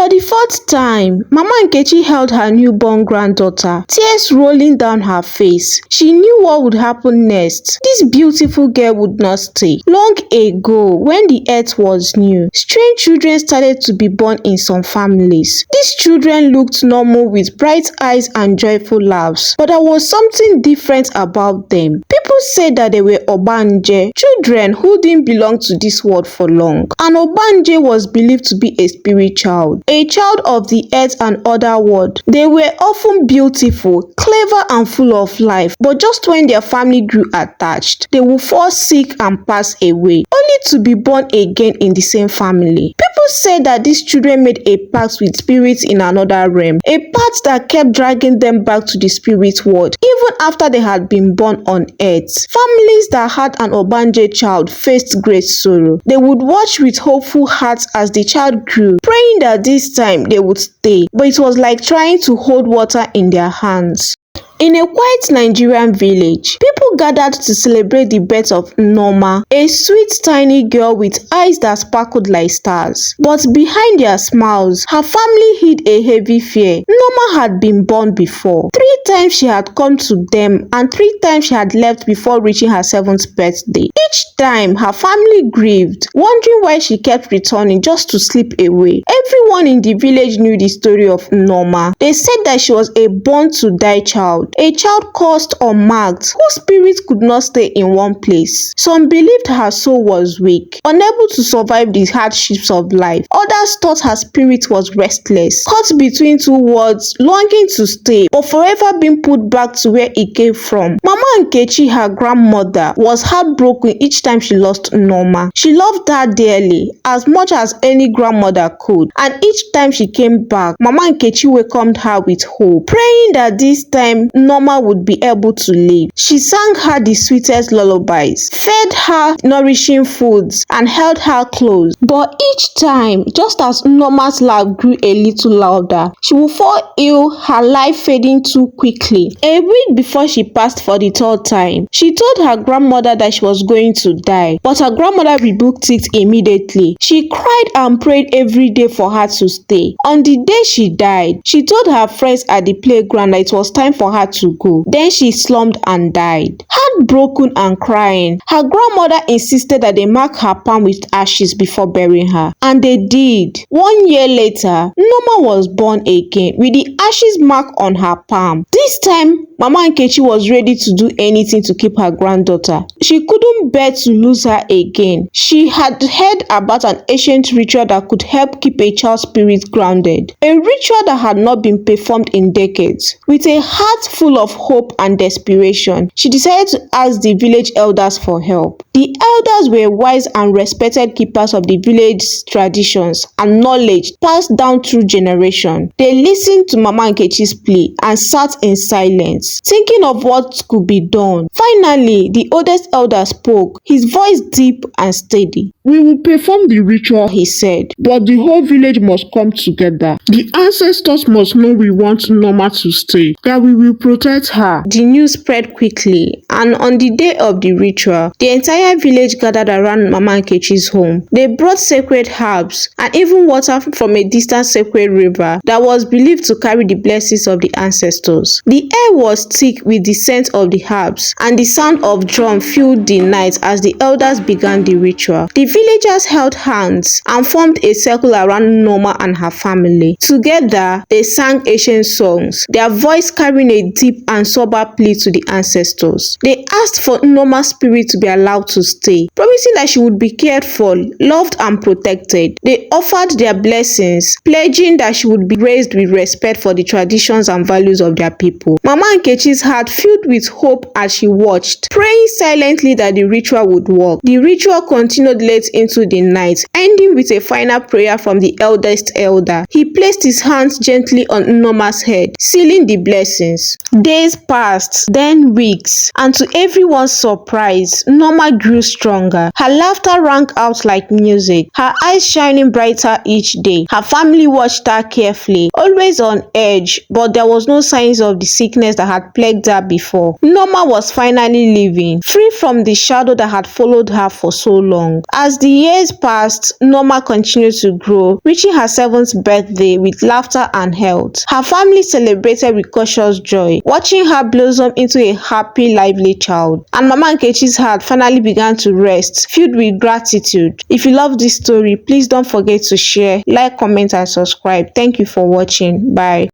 For the fourth time, Mama Nkechi held her newborn granddaughter, tears rolling down her face. She knew what would happen next. This beautiful girl would not stay. Long ago, when the earth was new, strange children started to be born in some families. These children looked normal with bright eyes and joyful laughs, but there was something different about them. People said that they were Ogbanje, children who didn't belong to this world for long. And Ogbanje was believed to be a spirit child, a child of the earth and other world. They were often beautiful, clever and full of life, but just when their family grew attached, they would fall sick and pass away, only to be born again in the same family. People said that these children made a pact with spirits in another realm, a pact that kept dragging them back to the spirit world, even after they had been born on earth. Families that had an Ogbanje child faced great sorrow. They would watch with hopeful hearts as the child grew, praying that this time they would stay, but it was like trying to hold water in their hands. In a quiet Nigerian village, people gathered to celebrate the birth of Nneoma, a sweet tiny girl with eyes that sparkled like stars. But behind their smiles, her family hid a heavy fear. Nneoma had been born before. 3 times she had come to them, and 3 times she had left before reaching her 7th birthday. Each time, her family grieved, wondering why she kept returning just to slip away. Everyone in the village knew the story of Nneoma. They said that she was a born-to-die child, a child cursed or marked, whose spirit could not stay in one place. Some believed her soul was weak, unable to survive the hardships of life. Others thought her spirit was restless, caught between 2 worlds, longing to stay, but forever being put back to where it came from. Mama Nkechi, her grandmother, was heartbroken each time she lost Nneoma. She loved her dearly, as much as any grandmother could, and each time she came back, Mama Nkechi welcomed her with hope, praying that this time Nneoma would be able to live. She sang her the sweetest lullabies, fed her nourishing foods, and held her close. But each time, just as Nneoma's laugh grew a little louder, she would fall ill, her life fading too quickly. A week before she passed for the 3rd time, she told her grandmother that she was going to die, but her grandmother rebuked it immediately. She cried and prayed every day for her to stay. On the day she died, she told her friends at the playground that it was time for her to go. Then she slumped and died. Heartbroken and crying, her grandmother insisted that they mark her palm with ashes before burying her. And they did. 1 year later, Nneoma was born again with the ashes mark on her palm. This time, Mama Nkechi was ready to do anything to keep her granddaughter. She couldn't bear to lose her again. She had heard about an ancient ritual that could help keep a child's spirit grounded. A ritual that had not been performed in decades. With a heart full of hope and desperation, she decided to ask the village elders for help. The elders were wise and respected keepers of the village's traditions and knowledge passed down through generations. They listened to Mama Nkechi's plea and sat in silence, thinking of what could be done. Finally, the oldest elder spoke, his voice deep and steady. "We will perform the ritual," he said, "but the whole village must come together. The ancestors must know we want Nneoma to stay, that we will protect her." The news spread quickly, and on the day of the ritual, the entire village gathered around Mama Nkechi's home. They brought sacred herbs and even water from a distant sacred river that was believed to carry the blessings of the ancestors. The air was thick with the scent of the herbs, and the sound of drum filled the night as the elders began the ritual. The villagers held hands and formed a circle around Nneoma and her family. Together, they sang ancient songs, their voice carrying a deep and sober plea to the ancestors. They asked for Nneoma's spirit to be allowed to stay, promising that she would be cared for, loved and protected. They offered their blessings, pledging that she would be raised with respect for the traditions and values of their people. Mama Nkechi's heart filled with hope as she watched, praying silently that the ritual would work. The ritual continued late into the night, ending with a final prayer from the eldest elder. He placed his hands gently on Nneoma's head, sealing the blessings. Days passed, then weeks, and to everyone's surprise, Nneoma grew stronger. Her laughter rang out like music, her eyes shining brighter each day. Her family watched her carefully, always on edge, but there was no signs of the sickness that had plagued her before. Nneoma was finally living, free from the shadow that had followed her for so long. As As the years passed, Norma continued to grow, reaching her 7th birthday with laughter and health. Her family celebrated with cautious joy, watching her blossom into a happy, lively child. And Mama Nkechi's heart finally began to rest, filled with gratitude. If you love this story, please don't forget to share, like, comment, and subscribe. Thank you for watching. Bye.